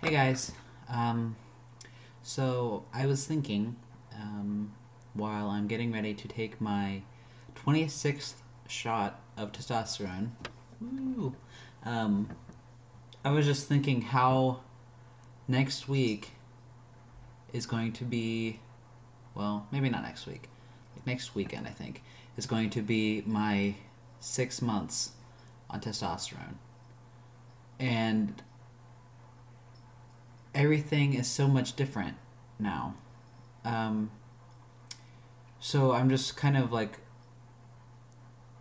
Hey guys. Um, so I was thinking, while I'm getting ready to take my 26th shot of testosterone, woo, um, I was just thinking how next week is going to be, well, maybe not next week, like next weekend, I think, is going to be my 6 months on testosterone. And everything is so much different now. Um, so I'm just kind of like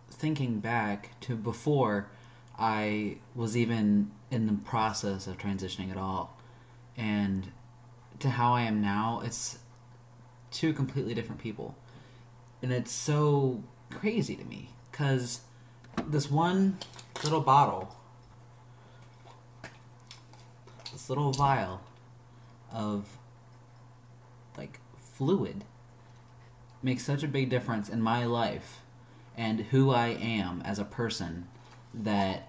thinking back to before I was even in the process of transitioning at all, and to how I am now. It's two completely different people, and it's so crazy to me because this one little bottle, this little vial of like fluid makes such a big difference in my life and who I am as a person that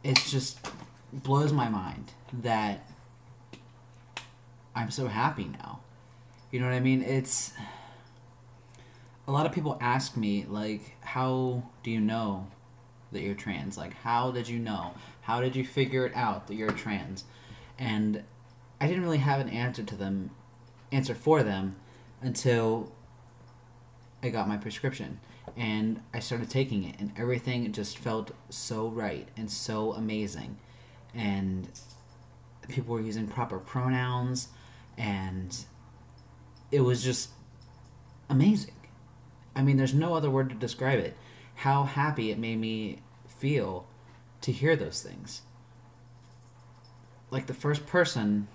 it just blows my mind that I'm so happy now. You know what I mean? It's a lot of people ask me like, how do you know that you're trans? Like, how did you know? How did you figure it out that you're trans? And I didn't really have an answer for them until I got my prescription and I started taking it, and everything just felt so right and so amazing. And people were using proper pronouns, and it was just amazing. I mean, there's no other word to describe it. How happy it made me feel to hear those things. Like the first person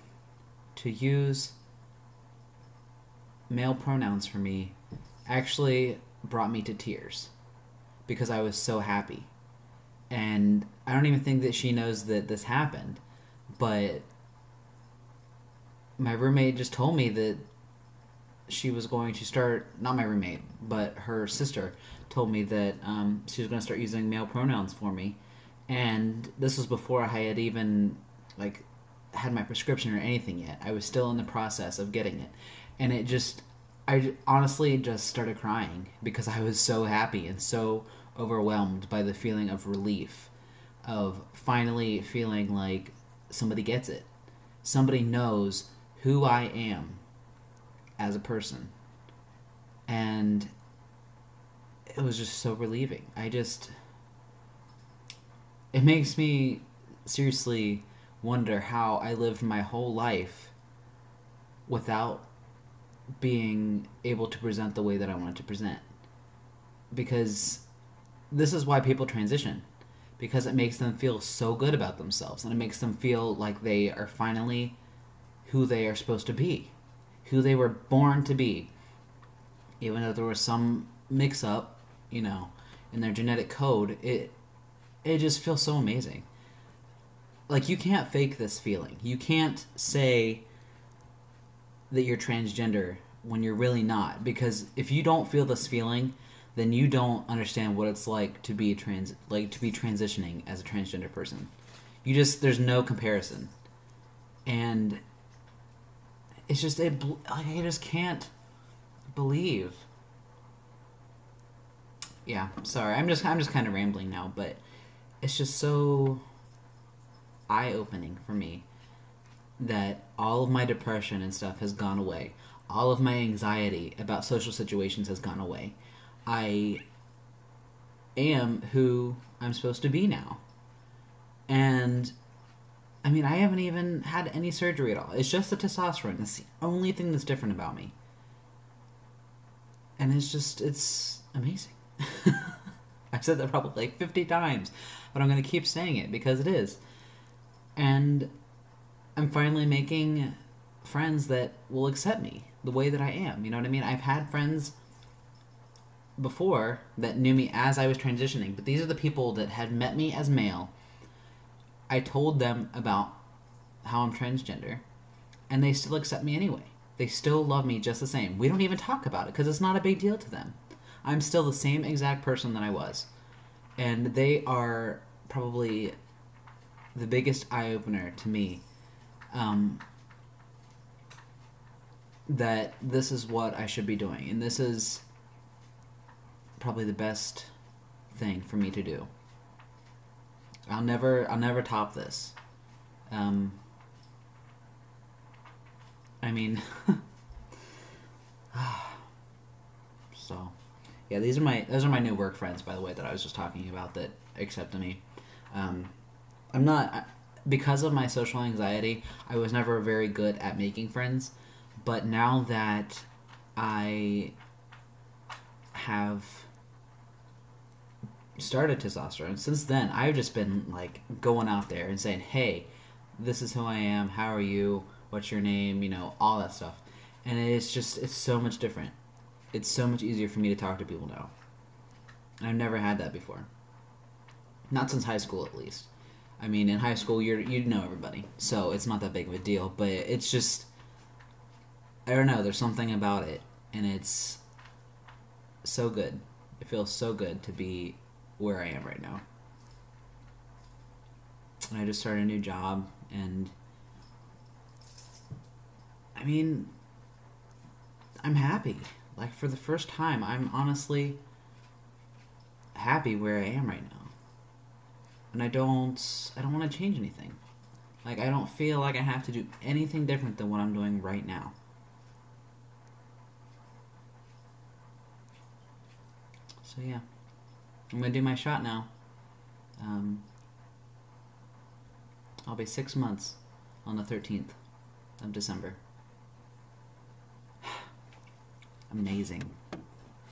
to use male pronouns for me actually brought me to tears because I was so happy. And I don't even think that she knows that this happened, but my roommate just told me that she was going to start, not my roommate, but her sister told me that she was going to start using male pronouns for me. And this was before I had even like had my prescription or anything yet. I was still in the process of getting it. And I honestly just started crying because I was so happy and so overwhelmed by the feeling of relief, of finally feeling like somebody gets it. Somebody knows who I am as a person. And it was just so relieving. It makes me seriously wonder how I lived my whole life without being able to present the way that I wanted to present. Because this is why people transition. Because it makes them feel so good about themselves, and it makes them feel like they are finally who they are supposed to be, who they were born to be. Even though there was some mix up, in their genetic code, it just feels so amazing. Like, you can't fake this feeling. You can't say that you're transgender when you're really not, because if you don't feel this feeling, then you don't understand what it's like to be transitioning as a transgender person. There's no comparison. And it's just I just can't believe. Yeah, sorry. I'm just kind of rambling now, but it's just so eye-opening for me that all of my depression and stuff has gone away. All of my anxiety about social situations has gone away. I am who I'm supposed to be now. And I mean, I haven't even had any surgery at all. It's just the testosterone. That's the only thing that's different about me. And it's amazing. I've said that probably like 50 times, but I'm going to keep saying it because it is. And I'm finally making friends that will accept me the way that I am. You know what I mean? I've had friends before that knew me as I was transitioning, but these are the people that had met me as male. I told them about how I'm transgender, and they still accept me anyway. They still love me just the same. We don't even talk about it because it's not a big deal to them. I'm still the same exact person that I was. And they are probably the biggest eye opener to me, um, that this is what I should be doing, and this is probably the best thing for me to do. I'll never top this. I mean, so yeah, those are my new work friends, by the way, that I was just talking about that accepted me. I'm not, because of my social anxiety, I was never very good at making friends, but now that I have started testosterone, since then I've just been like going out there and saying, hey, this is who I am, how are you, what's your name, all that stuff. And it's so much different. It's so much easier for me to talk to people now. I've never had that before. Not since high school, at least. I mean, in high school, you know everybody, so it's not that big of a deal. But it's just, I don't know, there's something about it, and it's so good. It feels so good to be where I am right now. And I just started a new job, and I mean, I'm happy. Like, for the first time, I'm honestly happy where I am right now. And I don't want to change anything. Like, I don't feel like I have to do anything different than what I'm doing right now. So yeah, I'm gonna do my shot now. I'll be 6 months on the 13th of December. Amazing.